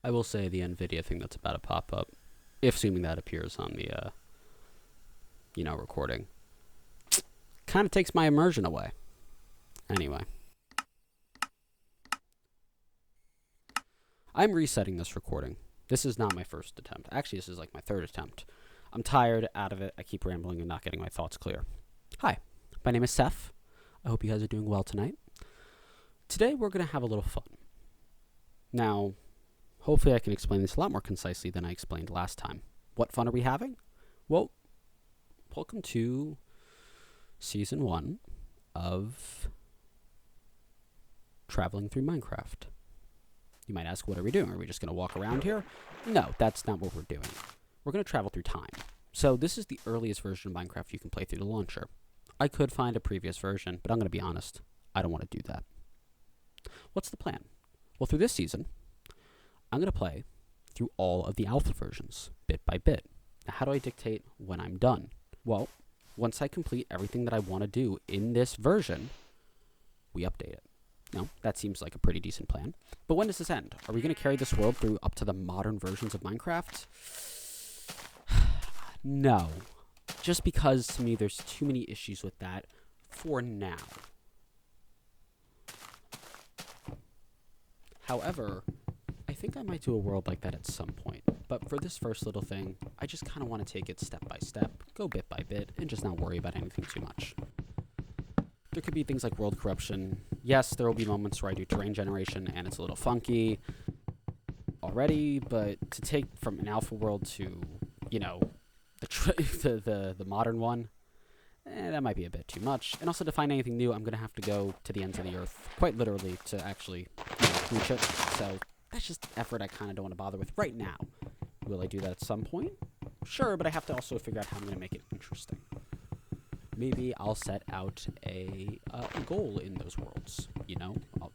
I will say the NVIDIA thing that's about to pop up, if assuming that appears on the, recording, kind of takes my immersion away. Anyway. I'm resetting this recording. This is not my first attempt. Actually, this is like my third attempt. I'm tired, out of it. I keep rambling and not getting my thoughts clear. Hi, my name is Cephie. I hope you guys are doing well tonight. Today, we're going to have a little fun. Now, hopefully I can explain this a lot more concisely than I explained last time. What fun are we having? Well, welcome to Season 1 of Traveling Through Minecraft. You might ask, what are we doing? Are we just going to walk around here? No, that's not what we're doing. We're going to travel through time. So this is the earliest version of Minecraft you can play through the launcher. I could find a previous version, but I'm going to be honest, I don't want to do that. What's the plan? Well, through this season, I'm going to play through all of the alpha versions, bit by bit. Now, how do I dictate when I'm done? Well, once I complete everything that I want to do in this version, we update it. No, that seems like a pretty decent plan. But when does this end? Are we going to carry this world through up to the modern versions of Minecraft? No. Just because, to me, there's too many issues with that for now. However, I think I might do a world like that at some point. But for this first little thing, I just kind of want to take it step by step, go bit by bit, and just not worry about anything too much. There could be things like world corruption. Yes, there will be moments where I do terrain generation and it's a little funky already, but to take from an alpha world to, the modern one, that might be a bit too much. And also to find anything new, I'm going to have to go to the ends of the earth, quite literally, to actually reach it. So that's just effort I kind of don't want to bother with right now. Will I do that at some point? Sure, but I have to also figure out how I'm going to make it interesting. Maybe I'll set out a goal in those worlds,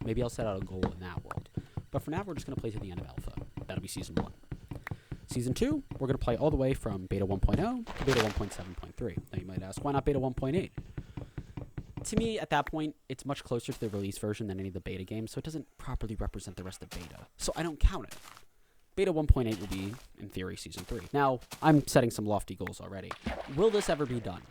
Maybe I'll set out a goal in that world. But for now, we're just going to play to the end of Alpha. That'll be Season 1. Season 2, we're going to play all the way from Beta 1.0 to Beta 1.7.3. Now you might ask, why not Beta 1.8? To me, at that point, it's much closer to the release version than any of the beta games, so it doesn't properly represent the rest of beta. So I don't count it. Beta 1.8 will be, in theory, Season 3. Now, I'm setting some lofty goals already. Will this ever be done?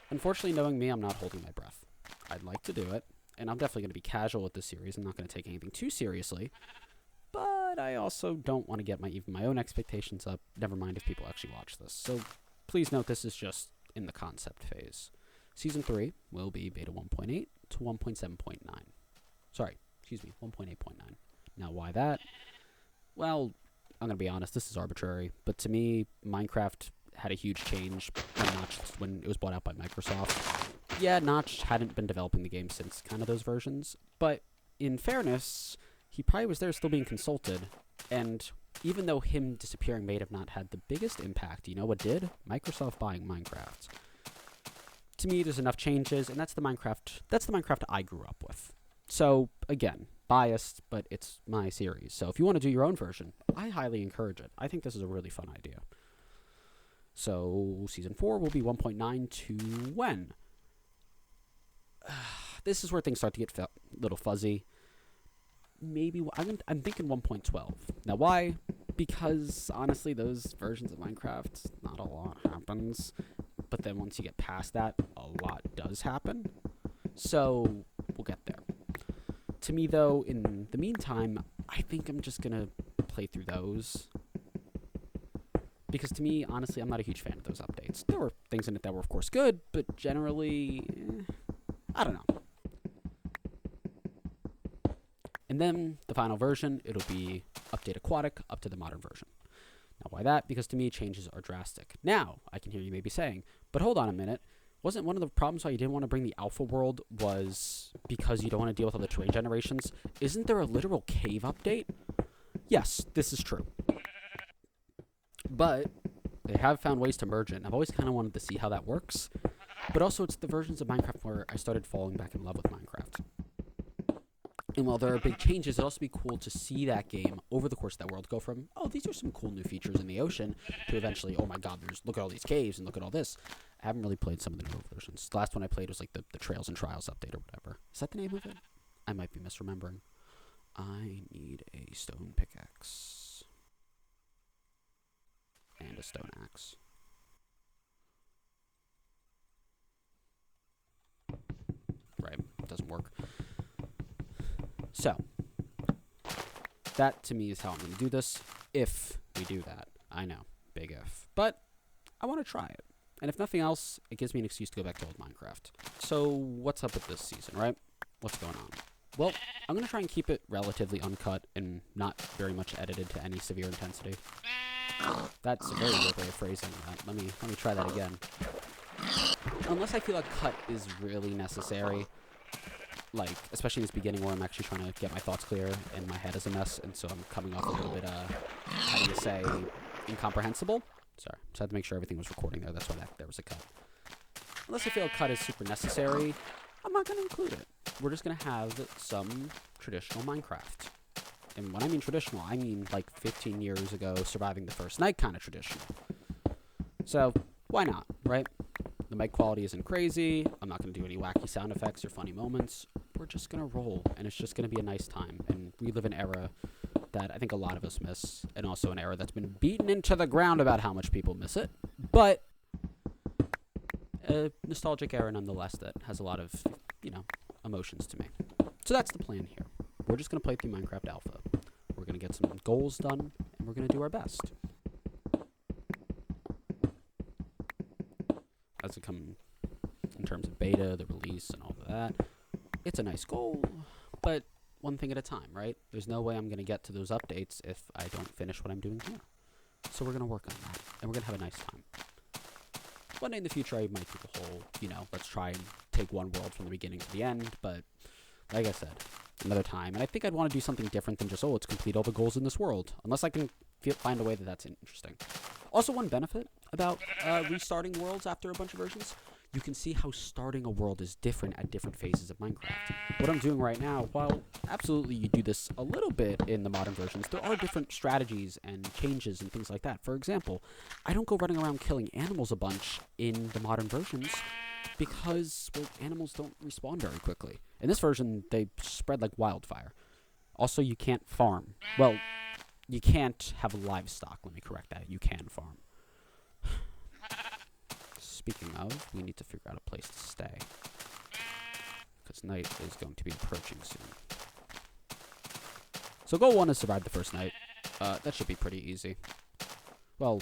Unfortunately, knowing me, I'm not holding my breath. I'd like to do it, and I'm definitely going to be casual with this series. I'm not going to take anything too seriously, but I also don't want to get even my own expectations up, never mind if people actually watch this. So please note this is just in the concept phase. Season 3 will be Beta 1.8 to 1.7.9. Sorry, excuse me, 1.8.9. Now, why that? Well, I'm going to be honest, this is arbitrary, but to me, Minecraft had a huge change when it was bought out by Microsoft. Yeah, Notch hadn't been developing the game since kind of those versions, but in fairness, he probably was there still being consulted, and even though him disappearing may have not had the biggest impact, you know what did? Microsoft buying Minecraft. To me, there's enough changes, and that's the Minecraft I grew up with. So, again, biased, but it's my series. So if you want to do your own version, I highly encourage it. I think this is a really fun idea. So, Season 4 will be 1.9 to when? This is where things start to get a little fuzzy. Maybe, I'm thinking 1.12. Now, why? Because, honestly, those versions of Minecraft, not a lot happens. But then once you get past that, a lot does happen. So, we'll get there. To me, though, in the meantime, I think I'm just going to play through those. Because to me, honestly, I'm not a huge fan of those updates. There were things in it that were, of course, good, but generally, I don't know. And then the final version, it'll be Update Aquatic up to the modern version. Now, why that? Because to me, changes are drastic. Now, I can hear you maybe saying, but hold on a minute. Wasn't one of the problems why you didn't want to bring the alpha world was because you don't want to deal with all the terrain generations? Isn't there a literal cave update? Yes, this is true. But they have found ways to merge it, and I've always kind of wanted to see how that works. But also, it's the versions of Minecraft where I started falling back in love with Minecraft. And while there are big changes, it'd also be cool to see that game over the course of that world go from, oh, these are some cool new features in the ocean, to eventually, oh my god, look at all these caves and look at all this. I haven't really played some of the newer versions. The last one I played was like the Trails and Trials update or whatever. Is that the name of it? I might be misremembering. I need a stone pickaxe. and a stone axe. Right, doesn't work. So, that to me is how I'm going to do this, if we do that. I know, big if. But I want to try it. And if nothing else, it gives me an excuse to go back to old Minecraft. So, what's up with this season, right? What's going on? Well, I'm going to try and keep it relatively uncut and not very much edited to any severe intensity. That's a very weird way of phrasing that. Let me try that again. Unless I feel a cut is really necessary, like, especially in this beginning where I'm actually trying to get my thoughts clear and my head is a mess, and so I'm coming off a little bit, how do you say, incomprehensible? Sorry, just had to make sure everything was recording there. That's why there was a cut. Unless I feel a cut is super necessary, I'm not going to include it. We're just going to have some traditional Minecraft. And when I mean traditional, I mean like 15 years ago, surviving the first night kind of traditional. So, why not, right? The mic quality isn't crazy. I'm not going to do any wacky sound effects or funny moments. We're just going to roll, and it's just going to be a nice time. And we live in an era that I think a lot of us miss, and also an era that's been beaten into the ground about how much people miss it. But a nostalgic era nonetheless that has a lot of, emotions to me. So that's the plan here. We're just going to play through Minecraft Alpha. We're going to get some goals done, and we're going to do our best. As it comes in terms of beta, the release, and all of that, it's a nice goal, but one thing at a time, right? There's no way I'm going to get to those updates if I don't finish what I'm doing here. So we're going to work on that, and we're going to have a nice time. One day in the future, I might do the whole, let's try and take one world from the beginning to the end, but like I said, another time. And I think I'd want to do something different than just, let's complete all the goals in this world, unless I can find a way that's interesting. Also, one benefit about restarting worlds after a bunch of versions, you can see how starting a world is different at different phases of Minecraft. What I'm doing right now, while absolutely you do this a little bit in the modern versions, there are different strategies and changes and things like that. For example, I don't go running around killing animals a bunch in the modern versions because, animals don't respawn very quickly. In this version, they spread like wildfire. Also, you can't farm. Well, you can't have livestock. Let me correct that. You can farm. Speaking of, we need to figure out a place to stay, because night is going to be approaching soon. So goal 1 is survive the first night. That should be pretty easy. Well,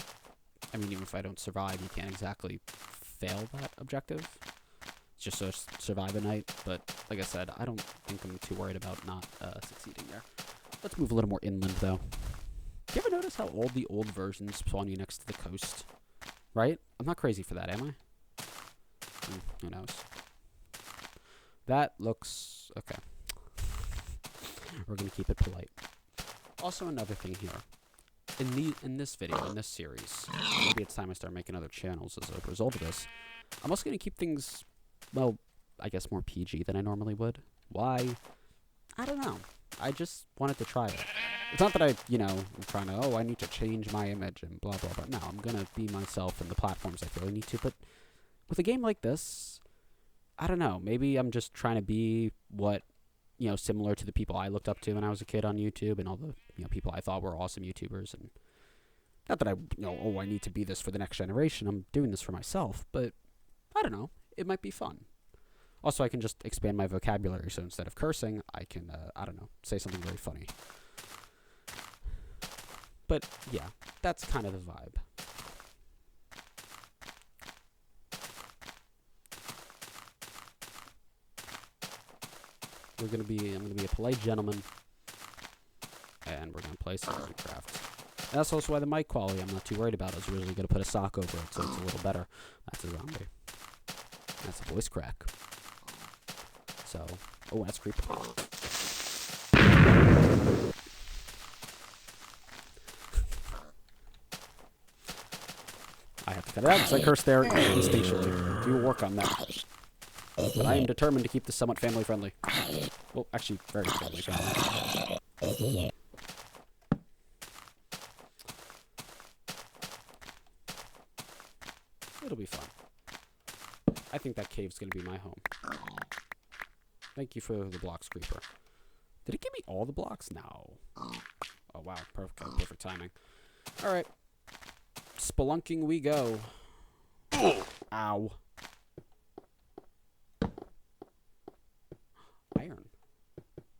I mean, even if I don't survive, you can't exactly fail that objective. It's just to survive a night, but like I said, I don't think I'm too worried about not succeeding there. Let's move a little more inland, though. Do you ever notice how all the old versions spawn you next to the coast? Right? I'm not crazy for that, am I? Who knows? That looks okay. We're going to keep it polite. Also, another thing here. In this video, in this series, maybe it's time I start making other channels as a result of this. I'm also going to keep things, well, I guess more PG than I normally would. Why? I don't know. I just wanted to try it. It's not that I'm trying to, I need to change my image and blah, blah, blah. No, I'm going to be myself in the platforms I feel I need to. But with a game like this, I don't know. Maybe I'm just trying to be what, similar to the people I looked up to when I was a kid on YouTube and all the, people I thought were awesome YouTubers. And not that I, I need to be this for the next generation. I'm doing this for myself. But I don't know. It might be fun. Also, I can just expand my vocabulary. So instead of cursing, I can, say something very funny. But, yeah, that's kind of the vibe. I'm going to be a polite gentleman, and we're going to play some Minecraft. And that's also why the mic quality I'm not too worried about. I was originally going to put a sock over it, so it's a little better. That's a zombie. That's a voice crack. So, that's creepy. I have to cut it out because I cursed there instinctually. We will work on that. But I am determined to keep this somewhat family-friendly. Well, actually, very family-friendly. It'll be fun. I think that cave's going to be my home. Thank you for the blocks, creeper. Did it give me all the blocks? No. Oh, wow. Perfect timing. All right. Spelunking we go. Ow. Iron.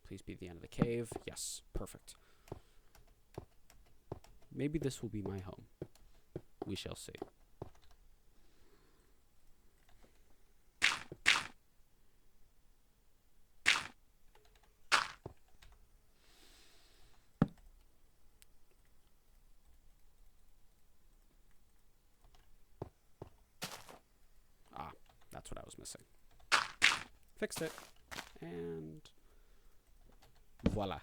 Please be the end of the cave. Yes, perfect. Maybe this will be my home. We shall see. Ah, that's what I was missing. Fixed it. And voila.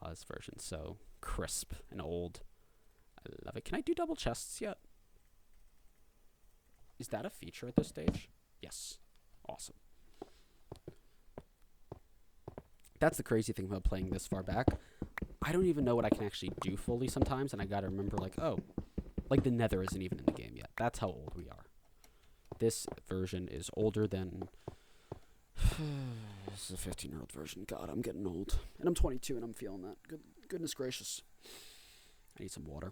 This version's so crisp and old. I love it. Can I do double chests yet? Is that a feature at this stage? Yes. Awesome. That's the crazy thing about playing this far back. I don't even know what I can actually do fully sometimes, and I gotta remember, like, oh, like the nether isn't even in the game yet. That's how old we are. This version is older than... This is a 15-year-old version. God, I'm getting old. And I'm 22 and I'm feeling that. Goodness gracious. I need some water.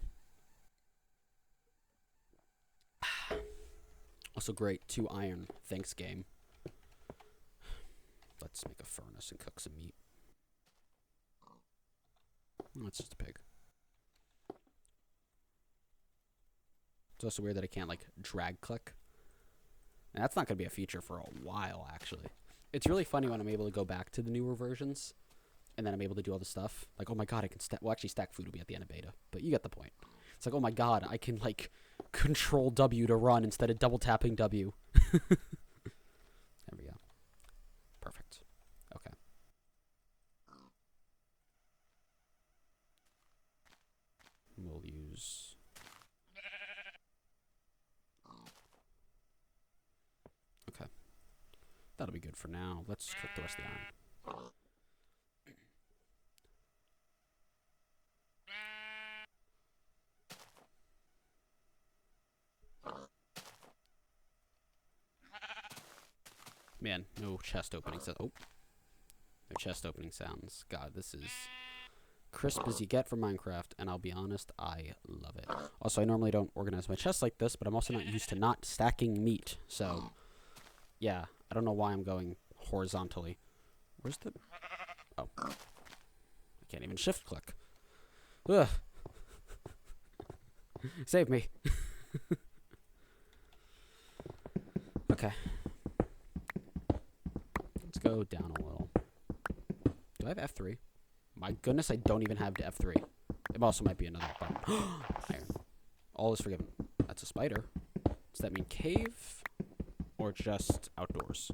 Also great, 2 iron. Thanks, game. Let's make a furnace and cook some meat. Oh, it's just a pig. It's also weird that I can't, like, drag click. And that's not going to be a feature for a while, actually. It's really funny when I'm able to go back to the newer versions, and then I'm able to do all this stuff. Like, oh my god, I can stack... Well, actually, stack food will be at the end of beta, but you get the point. It's like, oh my god, I can, like, control W to run instead of double tapping W. There we go. Perfect. Okay. We'll use... Okay. That'll be good for now. Let's cook the rest of the iron. Man, no chest opening sounds. Oh. No chest opening sounds. God, this is crisp as you get from Minecraft, and I'll be honest, I love it. Also, I normally don't organize my chests like this, but I'm also not used to not stacking meat, so... Yeah, I don't know why I'm going horizontally. Where's the... Oh. I can't even shift click. Ugh. Save me. Okay. Let's go down a little. Do I have F3? My goodness, I don't even have F3. It also might be another button. Iron. All is forgiven. That's a spider. Does that mean cave? Or just outdoors?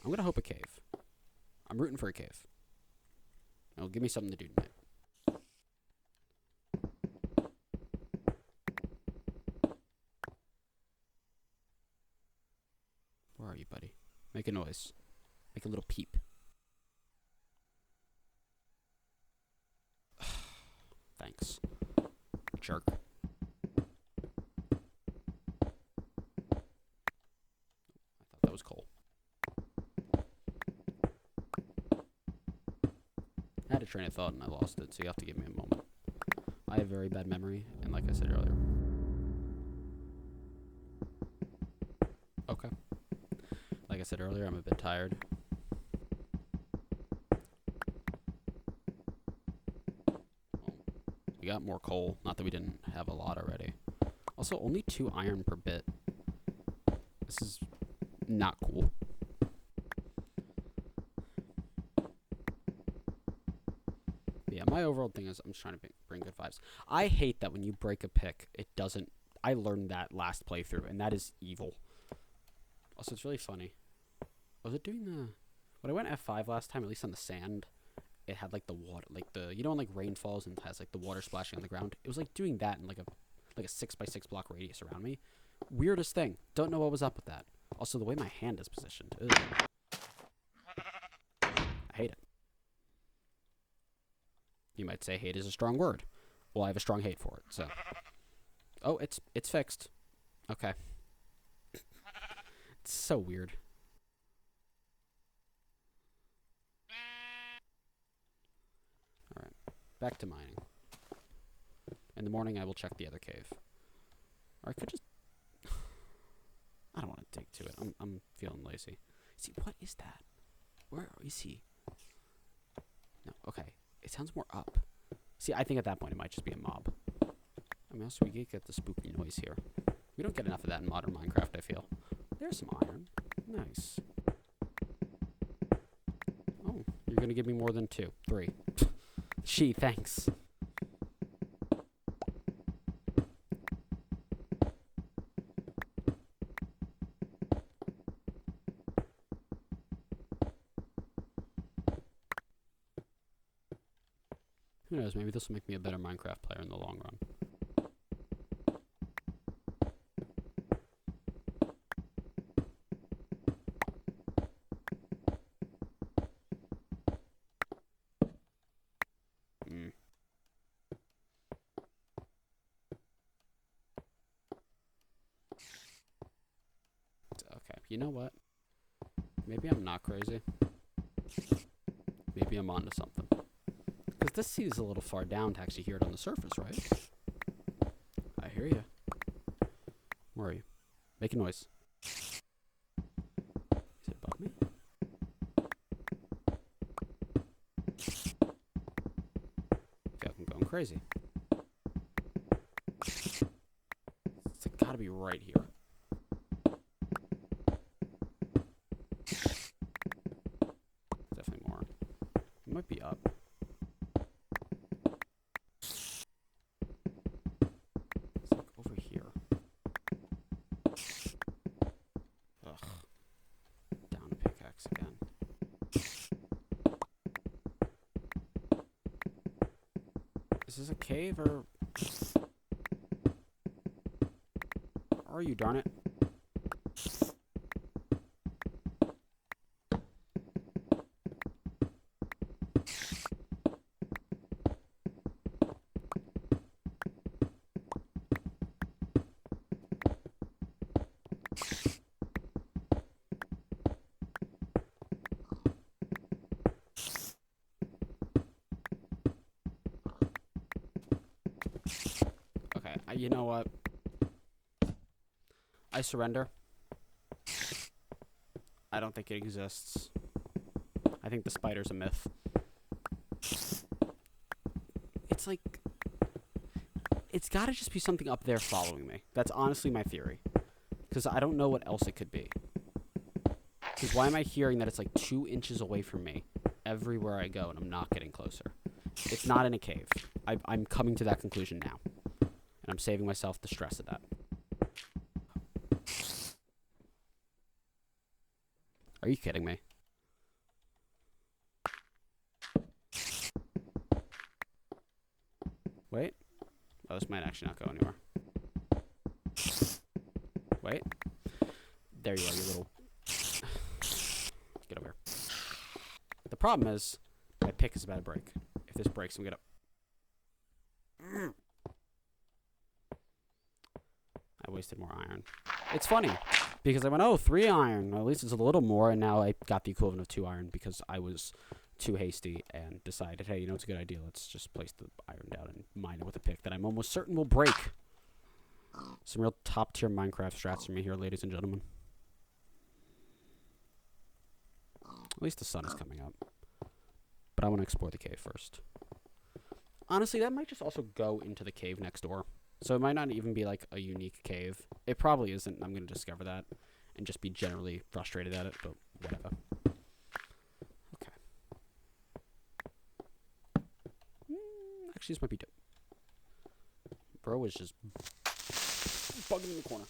I'm gonna hope a cave. I'm rooting for a cave. It'll give me something to do tonight. Where are you, buddy? Make a noise. Make a little peep. Thanks. Jerk. I thought that was coal. I had a train of thought and I lost it, so you have to give me a moment. I have very bad memory, and like I said earlier. Okay. Like I said earlier, I'm a bit tired. Well, we got more coal. Not that we didn't have a lot already. Also, only 2 iron per bit. This is not cool. Yeah, my overall thing is I'm just trying to bring good vibes. I hate that when you break a pick, it doesn't... I learned that last playthrough, and that is evil. Also, it's really funny. Was it doing the... When I went F5 last time, at least on the sand, it had, like, the water... Like, the... You know when, like, rain falls and it has, like, the water splashing on the ground? It was, like, doing that in, like a 6x6 block radius around me. Weirdest thing. Don't know what was up with that. Also, the way my hand is positioned. Ugh. I hate it. You might say hate is a strong word. Well, I have a strong hate for it, so... Oh, it's fixed. Okay. It's so weird. Alright. Back to mining. In the morning, I will check the other cave. Or I could just... I don't want to dig to it. I'm feeling lazy. See, what is that? Where is he? No, okay. It sounds more up. See, I think at that point it might just be a mob. I mean, also we get the spooky noise here. We don't get enough of that in modern Minecraft, I feel. There's some iron. Nice. Oh, you're gonna give me more than 2. 3. Gee, thanks. Who knows, maybe this will make me a better Minecraft player in the long run. Okay, you know what? Maybe I'm not crazy. Maybe I'm onto something. Because this seed is a little far down to actually hear it on the surface, right? I hear you. Where are you? Make a noise. Is it above me? Okay, I'm going crazy. It's like, gotta be right here. Definitely more. It might be up. Is this a cave or... Are you, darn it? You know what? I surrender. I don't think it exists. I think the spider's a myth. It's like... It's gotta just be something up there following me. That's honestly my theory. Because I don't know what else it could be. Because why am I hearing that it's like 2 inches away from me everywhere I go and I'm not getting closer? It's not in a cave. I'm coming to that conclusion now. I'm saving myself the stress of that. Are you kidding me? Wait. Oh, this might actually not go anywhere. Wait. There you are, you little... Get over here. The problem is, my pick is about to break. If this breaks, I'm gonna... I wasted more iron. It's funny, because I went, oh, 3 iron. Well, at least it's a little more, and now I got the equivalent of 2 iron because I was too hasty and decided, hey, you know, it's a good idea. Let's just place the iron down and mine it with a pick that I'm almost certain will break. Some real top-tier Minecraft strats from me here, ladies and gentlemen. At least the sun is coming up. But I want to explore the cave first. Honestly, that might just also go into the cave next door. So it might not even be like a unique cave. It probably isn't. I'm going to discover that and just be generally frustrated at it, but whatever. Okay. Actually, this might be dope. Bro is just bugging in the corner.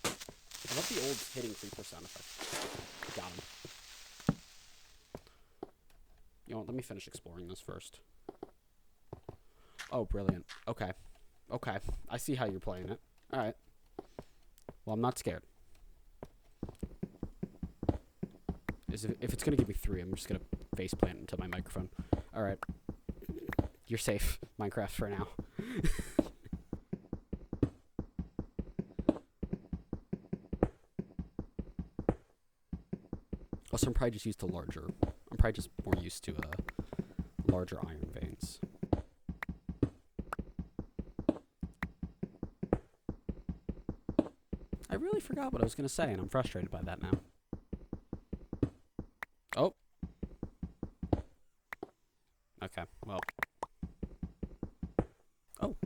I love the old hitting creeper sound effect. Got him. You know what? Let me finish exploring this first. Oh, brilliant. Okay. Okay. I see how you're playing it. Alright. Well, I'm not scared. If it's going to give me 3, I'm just going to faceplant into my microphone. Alright. You're safe, Minecraft, for now. Also, I'm probably just used to larger... I'm probably just more used to larger iron veins. forgot what I was going to say, and I'm frustrated by that now. Oh. Okay, well. Oh.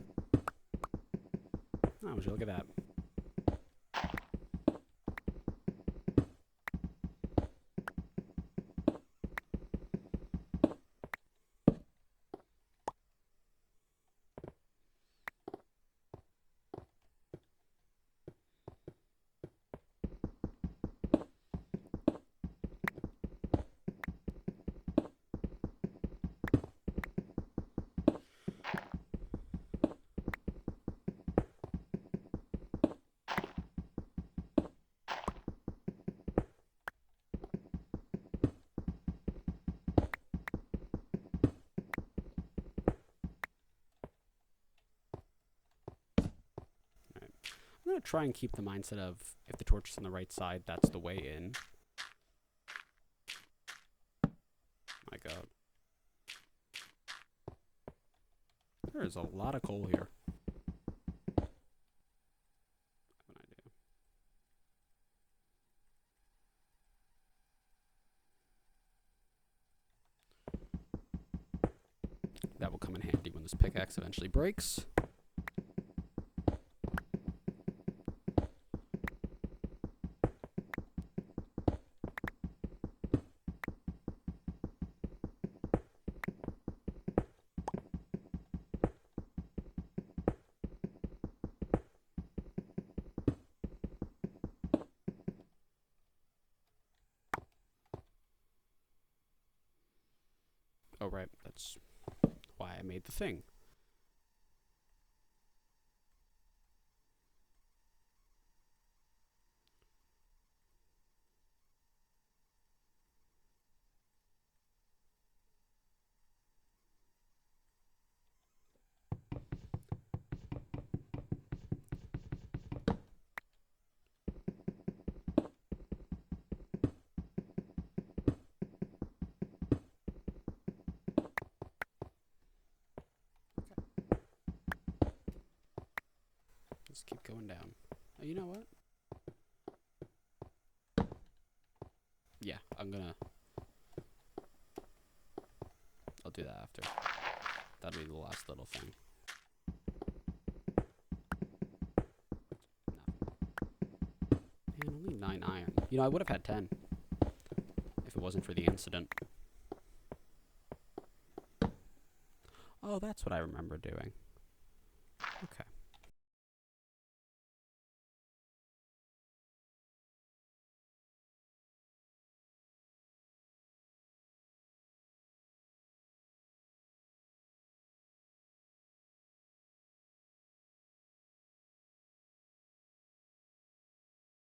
Oh, would you look at that. I'm going to try and keep the mindset of, if the torch is on the right side, that's the way in. My god. There is a lot of coal here. I have an idea. That will come in handy when this pickaxe eventually breaks. Oh, right. That's why I made the thing. Let's keep going down. Oh, you know what? Yeah, I'll do that after. That'll be the last little thing. Man, only 9 iron. You know, I would have had 10 if it wasn't for the incident. Oh, that's what I remember doing. Okay.